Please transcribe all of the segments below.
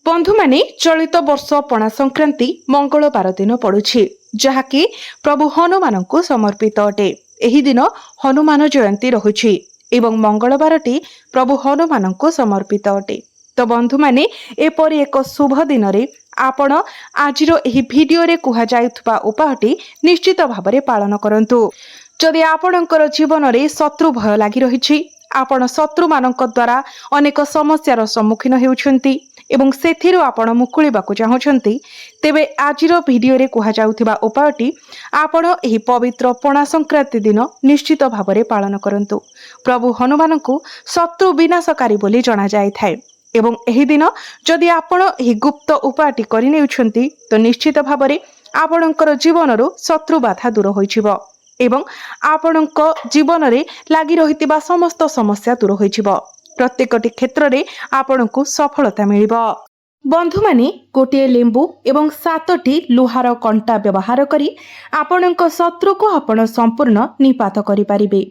बंधु माने चलित वर्ष पणा संक्रांति मंगलवार दिन पड़ुछि जहाँकि प्रभु हनुमान को समर्पित अटे। एही दिन हनुमान जयंती रहुछि एवं मंगलवारटी प्रभु हनुमान को समर्पित अटे। तो बंधु माने एपरि एक शुभ दिन रे आपण आजिर एही भिडियो रे कुहा जायथुबा उपायटी निश्चित भाबरे पालन करंतु। जदि आपणकर जीवन रे शत्रु भय लागि रहिछि, आपण शत्रु मानक द्वारा अनेक समस्यार सम्मुखीन हेउछन्ति एवं सेथिरु आपण मुकुळिबाकु चाहुछन्ति, तेबे आजिर भिडियो रे कुहा जाउथिबा उपायटी आपण एही पवित्र पणा संक्रांति दिन निश्चित भाबरे पालन करंतु। प्रभु हनुमान को शत्रु विनाशकारी बोली जणा जाय थाए एवं एही दिन जदि आपण एही गुप्त उपायटी करि नेउछन्ति तो निश्चित भाबरे आपणकर जीवनरु शत्रु बाधा दूर होइछिबो एवं आपणक जीवन रे लागि रहितिबा समस्त समस्या दूर होइछिबो। प्रत्येकटी क्षेत्र रे आपणकु सफलता मिलिबो। बंधु माने गोटे लेंबू एवं 7टी लुहार कंटा व्यवहार करी आपणक शत्रु को आपण संपूर्ण निपात करि परिबे।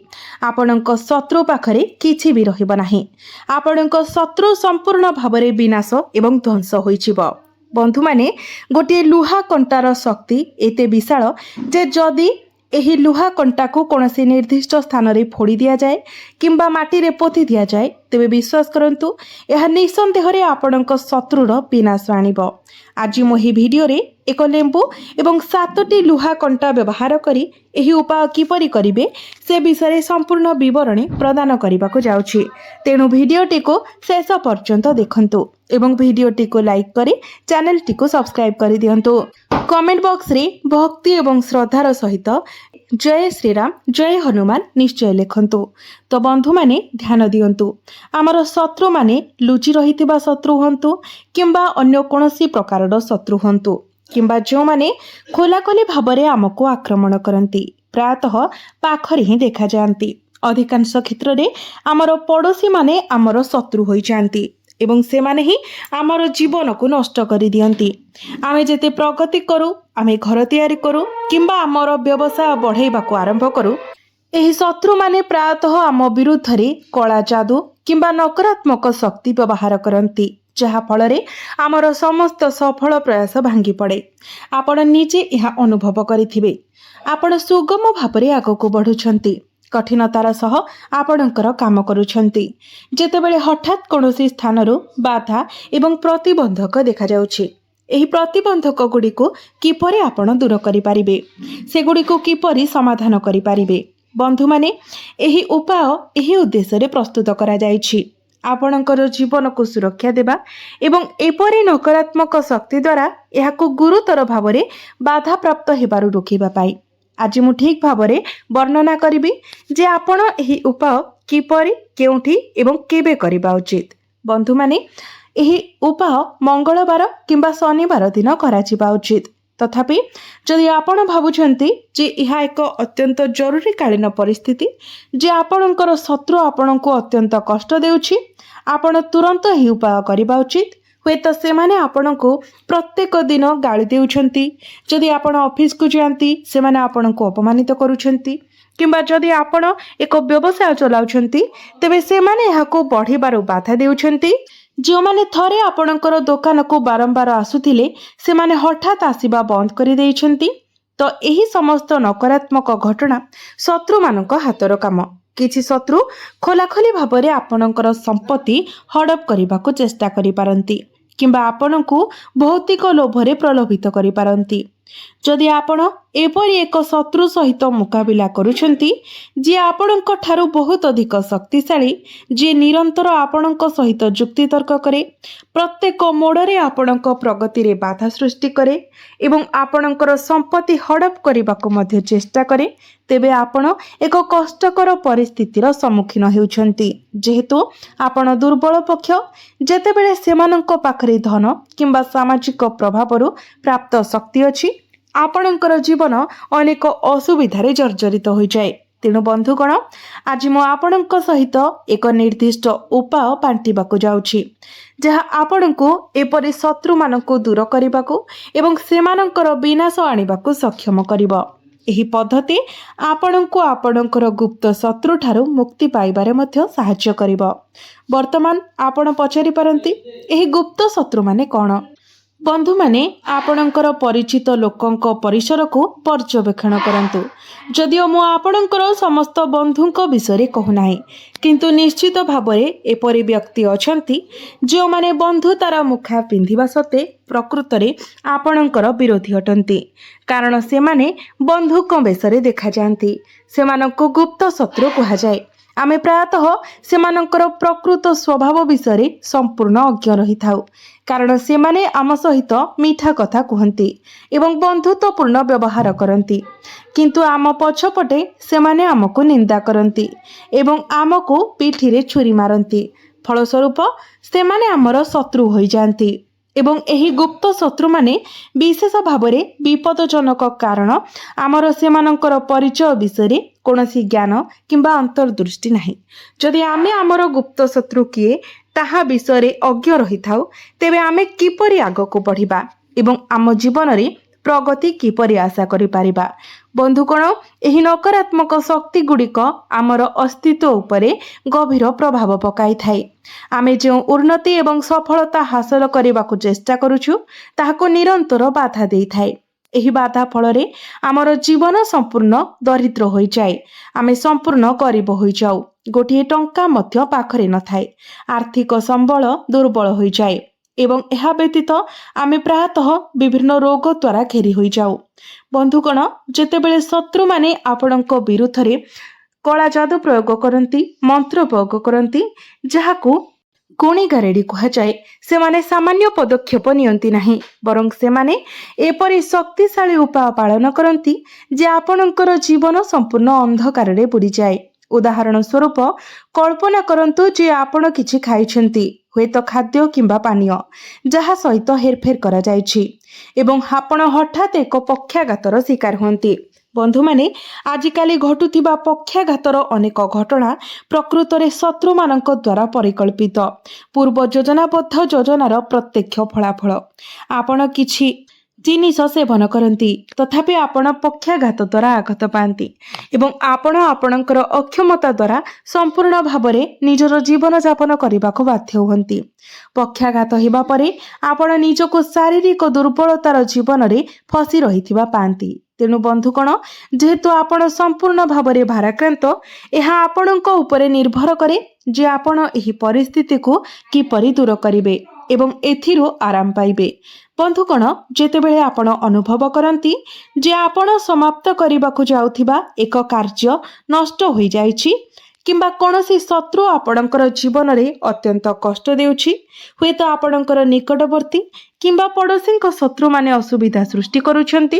आपणक शत्रु पाखरे किछि भी रहिबो नाही। आपणक शत्रु संपूर्ण भाबरे विनाश एवं ध्वंस होइछिबो। बंधु माने गोटे लुहा कंटार शक्ति एते विशाल जे जदी एही लुहा कंटा को कौनसी निर्दिष्ट स्थान रे फोड़ी दिया जाए किंबा माटी रे पोती दिया जाए तेबे विश्वास करंतु यह निसंदेह रे आपणक शत्रुर विनाश आनिबो। आज मो ही भिडियो रे एक लेंबू एवं 7टी लुहा कंटा व्यवहार करी एही उपाय किपरि करिवे से विषय संपूर्ण विवरणी प्रदान करबाको जाउछि। तेणु भिडियोटी को शेष पर्यंत देखंतु एवं भिडियोटी को लाइक करी चैनल टी को सब्सक्राइब करि दियंतु। कमेंट बॉक्स रे भक्ति एवं श्रद्धार सहित जय श्रीराम जय हनुमान निश्चय लिखंतु। तो बंधु माने ध्यान दियंतु, आमर शत्रु माने लुचि रहितिबा शत्रु हंतु किंबा अन्य कोनोसी प्रकारर शत्रु हंतु किंबा जो माने खोलाखोली भाबरे आमको आक्रमण करंती प्रायतः पाखरे ही देखा जांती। अधिकांश क्षेत्र रे आमर पड़ोसी माने आमर शत्रु होई जांती एवं से माने ही आमर जीवन को नष्ट करि दियंती। आमे जेते प्रगति करू, आमे घर तैयारी करू किंबा आमर व्यवसाय बढ़ाइबाको आरंभ करू, एही शत्रु माने प्रायतः आम विरुद्ध रे कला जादू किंबा नकारात्मक शक्ति व्यवहार करंती, जहा फलरे आमर समस्त सफल प्रयास भांगी पड़े। आपण निजे यह अनुभव करिथिबे। आपण सुगम भाबरे आगको बढ़ुछंती, कठिनतार सह आपणकर काम करुछंती। जेतेबेले हठात कोनोसी स्थानरु बाधा एवं प्रतिबंधक देखा जाउछि, एही प्रतिबंधक गुड़िको किपरि आपण दूर करि पारिबे, सेगुड़िको किपरि समाधान करि पारिबे। बंधु माने एही उपाय एही उद्देश्य रे प्रस्तुत करा जाइछि आपणकर जीवन को सुरक्षा देबा एवं एपरि नकारात्मक शक्ति द्वारा एहाको गुरुतर भावरे बाधा प्राप्त हेबारु रोकिबा पाई। आज मु ठीक भावरे वर्णना करिबी जे आपण एही उपाय किपरि केउठी एवं केबे करिबा उचित। बंधु माने एही उपाय मंगलवार किंबा शनिवार दिन कराजिबा उचित। तथापि जदि आपण भाबुछंती जे यह एक अत्यंत जरूरी कालीन परिस्थिति जे आपणकर शत्रु आपणको अत्यंत कष्ट देउछि, आपण तुरंत ही उपाय करिबा उचित। हुएत से माने आपणको प्रत्येक दिन गाली देउछंती, जदि आपण ऑफिस को जानती से माने आपणको अपमानित करूछंती किंबा जदि आपण एक व्यवसाय चलाउछंती तेबे से माने याको बढ़िबार बाधा देउछंती। जो माने थरे आपणकर दुकान को बारंबार आसुथिले से माने हठात आसीबा बंद करि देइछंती। तो एही समस्त नकारात्मक घटना शत्रु मानक हातर काम। किछि शत्रु खोलाखोली भाबरे आपणकर संपत्ति हड़प करिबाको चेष्टा करि पारंती किंबा आपणको भौतिक लोभरे प्रलोभित करि पारंती। जदि आपण एपरि एक शत्रु सहित मुकाबिला करुछंती जे आपणक ठारू बहुत अधिक शक्तिशाली, जे निरंतर आपणक सहित जुक्ति तर्क करे, प्रत्येक मोड़रे आपणक प्रगति रे बाधा सृष्टि करे एवं आपणकर संपत्ति हड़प करबाको मध्य चेष्टा करे, तेबे आपण एक कष्टकर परिस्थितिर सम्मुखीन हेउछंती। जेहेतु आपण दुर्बल पक्ष, जेतेबेले सेमानक पाखरे धन किंबा सामाजिक प्रभावरु प्राप्त शक्ति अछि, आपणकर जीवन अनेक असुविधारे जर्जरित हो जाए। तेणु बंधुगण, आज मु आपणक सहित एक निर्दिष्ट उपाय बांटिबाको जाउछि जहा आपणको एपरि शत्रु मानको दूर करिबाको एवं सेमानकर विनाश आनिबाको सक्षम करिबो। ଏହି ପଦ୍ଧତି ଆପଣଙ୍କୁ ଆପଣଙ୍କର ଗୁପ୍ତ ଶତ୍ରୁ ଠାରୁ ମୁକ୍ତି ପାଇବାରେ ମଧ୍ୟ ସାହାଯ୍ୟ କରିବ। ବର୍ତ୍ତମାନ ଆପଣ ପଚାରିପାରନ୍ତି, ଏହି ଗୁପ୍ତ ଶତ୍ରୁମାନେ କ'ଣ? ବନ୍ଧୁମାନେ ଆପଣଙ୍କର ପରିଚିତ ଲୋକଙ୍କ ପରିସରକୁ ପର୍ଯ୍ୟବେକ୍ଷଣ କରନ୍ତୁ। ଯଦିଓ ମୁଁ ଆପଣଙ୍କର ସମସ୍ତ ବନ୍ଧୁଙ୍କ ବିଷୟରେ କହୁନାହିଁ, କିନ୍ତୁ ନିଶ୍ଚିତ ଭାବରେ ଏପରି ବ୍ୟକ୍ତି ଅଛନ୍ତି ଯେଉଁମାନେ ବନ୍ଧୁତାର ମୁଖା ପିନ୍ଧିବା ସତ୍ତ୍ୱେ ପ୍ରକୃତରେ ଆପଣଙ୍କର ବିରୋଧୀ ଅଟନ୍ତି। କାରଣ ସେମାନେ ବନ୍ଧୁଙ୍କ ବେଶରେ ଦେଖାଯାଆନ୍ତି। ସେମାନଙ୍କୁ ଗୁପ୍ତ ଶତ୍ରୁ କୁହାଯାଏ। ଆମେ ପ୍ରାୟତଃ ସେମାନଙ୍କର ପ୍ରକୃତ ସ୍ୱଭାବ ବିଷୟରେ ସମ୍ପୂର୍ଣ୍ଣ ଅଜ୍ଞ ରହିଥାଉ, କାରଣ ସେମାନେ ଆମ ସହିତ ମିଠା କଥା କୁହନ୍ତି ଏବଂ ବନ୍ଧୁତ୍ୱପୂର୍ଣ୍ଣ ବ୍ୟବହାର କରନ୍ତି, କିନ୍ତୁ ଆମ ପଛପଟେ ସେମାନେ ଆମକୁ ନିନ୍ଦା କରନ୍ତି ଏବଂ ଆମକୁ ପିଠିରେ ଛୁରୀ ମାରନ୍ତି। ଫଳସ୍ୱରୂପ ସେମାନେ ଆମର ଶତ୍ରୁ ହୋଇଯାଆନ୍ତି ଏବଂ ଏହି ଗୁପ୍ତ ଶତ୍ରୁମାନେ ବିଶେଷ ଭାବରେ ବିପଦଜନକ, କାରଣ ଆମର ସେମାନଙ୍କର ପରିଚୟ ବିଷୟରେ କୌଣସି ଜ୍ଞାନ କିମ୍ବା ଅନ୍ତର୍ଦୃଷ୍ଟି ନାହିଁ। ଯଦି ଆମେ ଆମର ଗୁପ୍ତ ଶତ୍ରୁ କିଏ ତାହା ବିଷୟରେ ଅଜ୍ଞ ରହିଥାଉ, ତେବେ ଆମେ କିପରି ଆଗକୁ ବଢ଼ିବା ଏବଂ ଆମ ଜୀବନରେ ପ୍ରଗତି କିପରି ଆଶା କରିପାରିବା? ବନ୍ଧୁଗଣ, ଏହି ନକାରାତ୍ମକ ଶକ୍ତିଗୁଡ଼ିକ ଆମର ଅସ୍ତିତ୍ୱ ଉପରେ ଗଭୀର ପ୍ରଭାବ ପକାଇଥାଏ। ଆମେ ଯେଉଁ ଉନ୍ନତି ଏବଂ ସଫଳତା ହାସଲ କରିବାକୁ ଚେଷ୍ଟା କରୁଛୁ, ତାହାକୁ ନିରନ୍ତର ବାଧା ଦେଇଥାଏ। ଏହି ବାଧା ଫଳରେ ଆମର ଜୀବନ ସମ୍ପୂର୍ଣ୍ଣ ଦରିଦ୍ର ହୋଇଯାଏ। ଆମେ ସମ୍ପୂର୍ଣ୍ଣ ଗରିବ ହୋଇଯାଉ। ଗୋଟିଏ ଟଙ୍କା ମଧ୍ୟ ପାଖରେ ନଥାଏ। ଆର୍ଥିକ ସମ୍ବଳ ଦୁର୍ବଳ ହୋଇଯାଏ ଏବଂ ଏହା ବ୍ୟତୀତ ଆମେ ପ୍ରାୟତଃ ବିଭିନ୍ନ ରୋଗ ଦ୍ୱାରା ଘେରି ହୋଇଯାଉ। ବନ୍ଧୁଗଣ, ଯେତେବେଳେ ଶତ୍ରୁମାନେ ଆପଣଙ୍କ ବିରୁଦ୍ଧରେ କଳା ଯାଦୁ ପ୍ରୟୋଗ କରନ୍ତି, ମନ୍ତ୍ର ପ୍ରୟୋଗ କରନ୍ତି, ଯାହାକୁ ଗୁଣିଗାରେଡ଼ି କୁହାଯାଏ, ସେମାନେ ସାମାନ୍ୟ ପଦକ୍ଷେପ ନିଅନ୍ତି ନାହିଁ, ବରଂ ସେମାନେ ଏପରି ଶକ୍ତିଶାଳୀ ଉପାୟ ପାଳନ କରନ୍ତି ଯେ ଆପଣଙ୍କର ଜୀବନ ସମ୍ପୂର୍ଣ୍ଣ ଅନ୍ଧକାରରେ ବୁଡ଼ିଯାଏ। ଉଦାହରଣ ସ୍ୱରୂପ, କଳ୍ପନା କରନ୍ତୁ ଯେ ଆପଣ କିଛି ଖାଇଛନ୍ତି, ହୁଏତ ଖାଦ୍ୟ କିମ୍ବା ପାନୀୟ, ଯାହା ସହିତ ହେରଫେର କରାଯାଇଛି ଏବଂ ଆପଣ ହଠାତ୍ ଏକ ପକ୍ଷାଘାତର ଶିକାର ହୁଅନ୍ତି। ବନ୍ଧୁମାନେ, ଆଜିକାଲି ଘଟୁଥିବା ପକ୍ଷାଘାତର ଅନେକ ଘଟଣା ପ୍ରକୃତରେ ଶତ୍ରୁମାନଙ୍କ ଦ୍ୱାରା ପରିକଳ୍ପିତ, ପୂର୍ବ ଯୋଜନାବଦ୍ଧ ଯୋଜନାର ପ୍ରତ୍ୟକ୍ଷ ଫଳାଫଳ। ଆପଣ କିଛି ଜିନିଷ ସେବନ କରନ୍ତି, ତଥାପି ଆପଣ ପକ୍ଷାଘାତ ଦ୍ୱାରା ଆଘାତ ପାଆନ୍ତି ଏବଂ ଆପଣ ଆପଣଙ୍କର ଅକ୍ଷମତା ଦ୍ୱାରା ସମ୍ପୂର୍ଣ୍ଣ ଭାବରେ ନିଜର ଜୀବନଯାପନ କରିବାକୁ ବାଧ୍ୟ ହୁଅନ୍ତି। ପକ୍ଷାଘାତ ହେବା ପରେ ଆପଣ ନିଜକୁ ଶାରୀରିକ ଦୁର୍ବଳତାର ଜୀବନରେ ଫସି ରହିଥିବା ପାଆନ୍ତି। ତେଣୁ ବନ୍ଧୁଗଣ, ଯେହେତୁ ଆପଣ ସମ୍ପୂର୍ଣ୍ଣ ଭାବରେ ଭାରାକ୍ରାନ୍ତ, ଏହା ଆପଣଙ୍କ ଉପରେ ନିର୍ଭର କରେ ଯେ ଆପଣ ଏହି ପରିସ୍ଥିତିକୁ କିପରି ଦୂର କରିବେ ଏବଂ ଏଥିରୁ ଆରାମ ପାଇବେ। ବନ୍ଧୁଗଣ, ଯେତେବେଳେ ଆପଣ ଅନୁଭବ କରନ୍ତି ଯେ ଆପଣ ସମାପ୍ତ କରିବାକୁ ଯାଉଥିବା ଏକ କାର୍ଯ୍ୟ ନଷ୍ଟ ହୋଇଯାଇଛି କିମ୍ବା କୌଣସି ଶତ୍ରୁ ଆପଣଙ୍କର ଜୀବନରେ ଅତ୍ୟନ୍ତ କଷ୍ଟ ଦେଉଛି, ହୁଏତ ଆପଣଙ୍କର ନିକଟବର୍ତ୍ତୀ କିମ୍ବା ପଡ଼ୋଶୀଙ୍କ ଶତ୍ରୁମାନେ ଅସୁବିଧା ସୃଷ୍ଟି କରୁଛନ୍ତି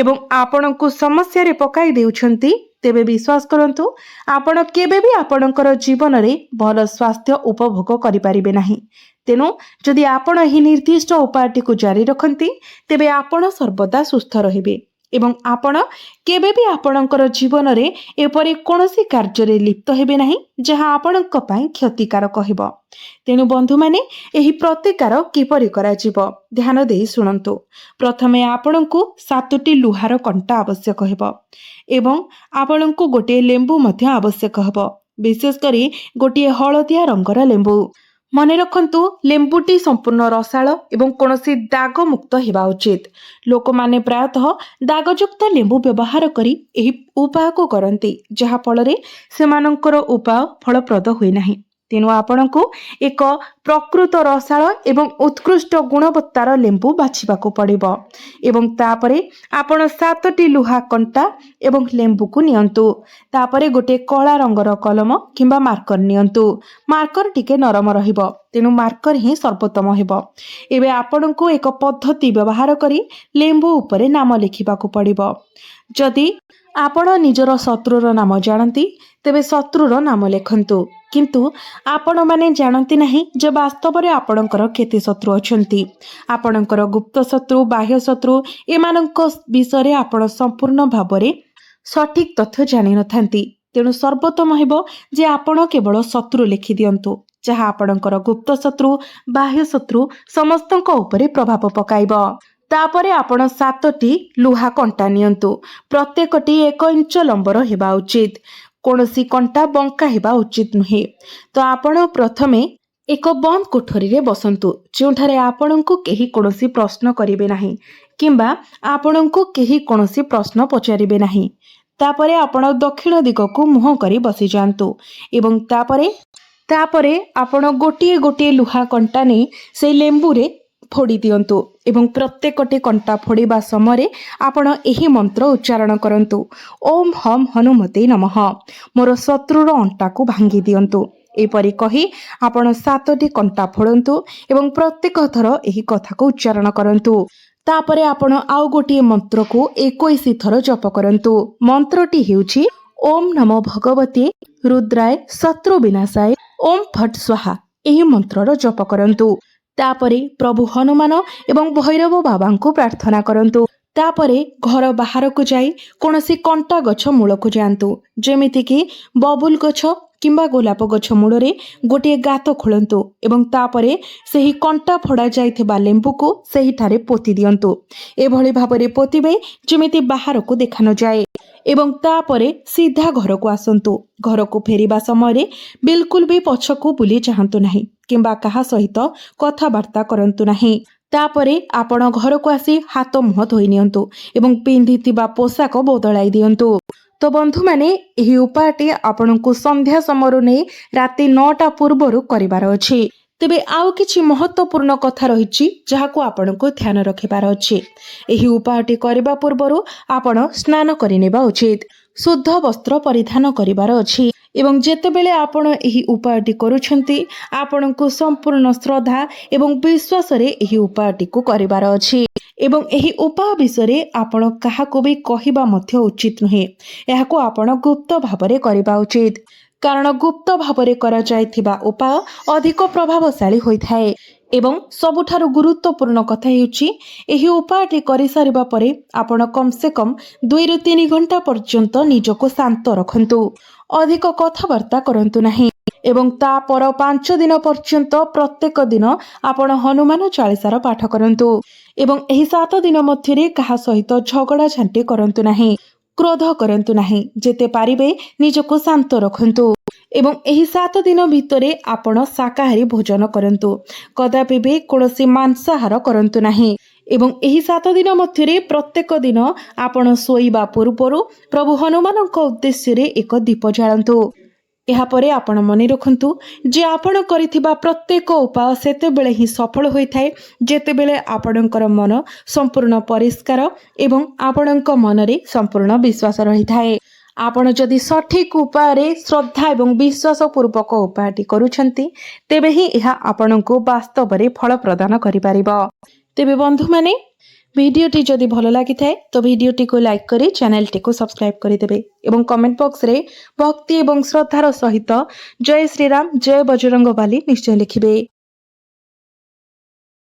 ଏବଂ ଆପଣଙ୍କୁ ସମସ୍ୟାରେ ପକାଇ ଦେଉଛନ୍ତି, ତେବେ ବିଶ୍ୱାସ କରନ୍ତୁ, ଆପଣ କେବେ ବି ଆପଣଙ୍କର ଜୀବନରେ ଭଲ ସ୍ୱାସ୍ଥ୍ୟ ଉପଭୋଗ କରିପାରିବେ ନାହିଁ। ତେଣୁ ଯଦି ଆପଣ ଏହି ନିର୍ଦ୍ଦିଷ୍ଟ ଉପାୟଟିକୁ ଜାରି ରଖନ୍ତି, ତେବେ ଆପଣ ସର୍ବଦା ସୁସ୍ଥ ରହିବେ ଏବଂ ଆପଣ କେବେ ବି ଆପଣଙ୍କର ଜୀବନରେ ଏପରି କୌଣସି କାର୍ଯ୍ୟରେ ଲିପ୍ତ ହେବେ ନାହିଁ ଯାହା ଆପଣଙ୍କ ପାଇଁ କ୍ଷତିକାରକ ହେବ। ତେଣୁ ବନ୍ଧୁମାନେ, ଏହି ପ୍ରତିକାର କିପରି କରାଯିବ, ଧ୍ୟାନ ଦେଇ ଶୁଣନ୍ତୁ। ପ୍ରଥମେ ଆପଣଙ୍କୁ 7ଟି ଲୁହାର କଣ୍ଟା ଆବଶ୍ୟକ ହେବ ଏବଂ ଆପଣଙ୍କୁ ଗୋଟିଏ ଲେମ୍ବୁ ମଧ୍ୟ ଆବଶ୍ୟକ ହେବ, ବିଶେଷ କରି ଗୋଟିଏ ହଳଦିଆ ରଙ୍ଗର ଲେମ୍ବୁ। ମନେ ରଖନ୍ତୁ, ଲେମ୍ବୁଟି ସମ୍ପୂର୍ଣ୍ଣ ରସାଳ ଏବଂ କୌଣସି ଦାଗମୁକ୍ତ ହେବା ଉଚିତ। ଲୋକମାନେ ପ୍ରାୟତଃ ଦାଗଯୁକ୍ତ ଲେମ୍ବୁ ବ୍ୟବହାର କରି ଏହି ଉପାୟକୁ କରନ୍ତି, ଯାହାଫଳରେ ସେମାନଙ୍କର ଉପାୟ ଫଳପ୍ରଦ ହୁଏ ନାହିଁ। ତେଣୁ ଆପଣଙ୍କୁ ଏକ ପ୍ରକୃତ ରସାଳ ଏବଂ ଉତ୍କୃଷ୍ଟ ଗୁଣବତ୍ତାର ଲେମ୍ବୁ ବାଛିବାକୁ ପଡ଼ିବ ଏବଂ ତାପରେ ଆପଣ 7ଟି ଲୁହା କଣ୍ଟା ଏବଂ ଲେମ୍ବୁକୁ ନିଅନ୍ତୁ। ତାପରେ ଗୋଟିଏ କଳା ରଙ୍ଗର କଲମ କିମ୍ବା ମାର୍କର ନିଅନ୍ତୁ। ମାର୍କର ଟିକେ ନରମ ରହିବ, ତେଣୁ ମାର୍କର ହିଁ ସର୍ବୋତ୍ତମ ହେବ। ଏବେ ଆପଣଙ୍କୁ ଏକ ପଦ୍ଧତି ବ୍ୟବହାର କରି ଲେମ୍ବୁ ଉପରେ ନାମ ଲେଖିବାକୁ ପଡ଼ିବ। ଯଦି ଆପଣ ନିଜର ଶତ୍ରୁର ନାମ ଜାଣନ୍ତି, ତେବେ ଶତ୍ରୁର ନାମ ଲେଖନ୍ତୁ, କିନ୍ତୁ ଆପଣମାନେ ଜାଣନ୍ତି ନାହିଁ ଯେ ବାସ୍ତବରେ ଆପଣଙ୍କର କେତେ ଶତ୍ରୁ ଅଛନ୍ତି। ଆପଣଙ୍କର ଗୁପ୍ତ ଶତ୍ରୁ, ବାହ୍ୟ ଶତ୍ରୁ, ଏମାନଙ୍କ ବିଷୟରେ ଆପଣ ସମ୍ପୂର୍ଣ୍ଣ ଭାବରେ ସଠିକ୍ ତଥ୍ୟ ଜାଣିନଥାନ୍ତି। ତେଣୁ ସର୍ବୋତ୍ତମ ହେବ ଯେ ଆପଣ କେବଳ ଶତ୍ରୁ ଲେଖିଦିଅନ୍ତୁ, ଯାହା ଆପଣଙ୍କର ଗୁପ୍ତ ଶତ୍ରୁ, ବାହ୍ୟ ଶତ୍ରୁ ସମସ୍ତଙ୍କ ଉପରେ ପ୍ରଭାବ ପକାଇବ। तापरे आपण 7टी लुहा कंटा नियंतु। प्रत्येकटी 1 इंच लंबर हेबा उचित। कोनोसी कंटा बंका हेबा उचित नुहे। तो आपण प्रथमे एक बंद कोठरी रे बसंतु, जोठारे आपणଙ୍କୁ केही कोनोसी प्रश्न करिवे नाही किंबा आपणଙ୍କୁ केही कोनोसी प्रश्न पचारिवे नाही। तापरे आपण दक्षिण दिगकू मुह करी बसी जांतु एवं तापरे आपण गोटिए गोटिए लुहा कंटा ने से लेंबू रे फोड़ी दियंतु एवं प्रत्येकटी कंटा फोड़िबा समय आपण एही मंत्र उच्चारण करंतु। ओम हम हनुमते नमः। मोर शत्रुर अंटा को भांगी दियंतु। एपरी कही आपण 7टी कंटा फोड़ंतु एवं प्रत्येक थर एही कथा को उच्चारण करंतु। तापरे आपण आउ गोटिए मंत्र को 21 थर जप करंतु। मंत्रटी हेउछि ओम नमो भगवते रुद्राय शत्रु विनाशाय ओम फट स्वाहा। एही मंत्रर जप करंतु। तापरे प्रभु हनुमान एवं भैरव बाबा को प्रार्थना करंतु। तापरे घर बाहर को जाई कोनोसी कंटा गछ मूल को जांतु, जेमिति कि बबुल गछ किंबा गोलाप गछ मूल रे गोटे गात खोलंतु एवं तापरे सेही कंटा फोड़ा जाइथिबा लेंबू को सेही ठारे पोती दियंतु। एभली भाबरे पोतिबे जेमिति बाहर को देखा न जाए एवं तापरे सीधा घर को आसंतु। घर को फेरिबा समय बिल्कुल भी पछकू बुली चाहंतु नाही किंबा कहा सहित कथबार्ता करंतु नाही। तापरे आपण घर को आसी हाथ मुह धोई नियंतु एवं पिंधिथिबा पोशाक बदलाई दियंतु। तो बंधु माने एही उपायटी आपनकु संध्या समयरु नै राति 9टा पूर्वरु करिवार अछि। तेबे आउ किछि महत्वपूर्ण कथा रहिछि जहाकू आपनकु ध्यान रखिबार अछि। एही उपायटी करिबा पूर्वरु आपण स्नान करिनेबा उचित, शुद्ध वस्त्र परिधान करिबार अछि एवं जेतेबेले आपण एही उपायटी करूछंती आपनकु संपूर्ण श्रद्धा एवं विश्वास रे एही उपायटी को करिबार अछि एवं एही उपाय विषय आपण काहाकू भी कहिबा मध्य उचित नुहे। एहाकू आपण गुप्त भाबरे करिबा उचित, कारण गुप्त भाबरे करा जायथिबा उपाय अधिक प्रभावशाली होइथाए। एवं सबुठारु गुरुत्वपूर्ण कथा हेउछि एही उपायटी करि सारिबा परे आपण कम से कम 2 ରୁ 3 घंटा पर्यंत निजको शांत रखंतु। अधिक कथबार्ता करंतु नाही एवं ता पर 5 दिन पर्यंत प्रत्येक दिन आपण हनुमान चालीसार पाठ करंतु एवं एही 7 दिन मध्यरे कहा सहित झगड़ा झांटी करंतु नाही, क्रोध करंतु नाही। जेते पारिबे निजको शांत रखंतु एवं एही 7 दिन भितरे आपण शाकाहारी भोजन करंतु, कदापि भी कोनोसी मांसाहार करंतु नाही एवं एही 7 दिन मध्यरे प्रत्येक दिन आपण सोइबा पूर्वरु प्रभु हनुमानक उद्देश्य रे एक दीप जाळंतु। एहा परे आपण मने रखंतु जे आपण करिथिबा प्रत्येक उपाय सेतेबेले ही सफल होइथाय जेतेबेले आपणकर मन संपूर्ण परिष्कार एवं आपणक मनरे संपूर्ण विश्वास रहिथाय। आपण जदि सठिक उपाय रे श्रद्धा एवं विश्वास पूर्वक उपायटी करूछंती तेबे ही एहा आपणको वास्तव रे फल प्रदान करि परिबो। तेबे बंधु माने भिडियोटी जदि भल लागि थाए तो भिडियोटी को लाइक करी चैनल टी को सब्सक्राइब करि देबे एवं कमेंट बॉक्स रे भक्ति एवं श्रद्धार सहित जय श्री राम जय बजरंग बाली निश्चय लिखिबे।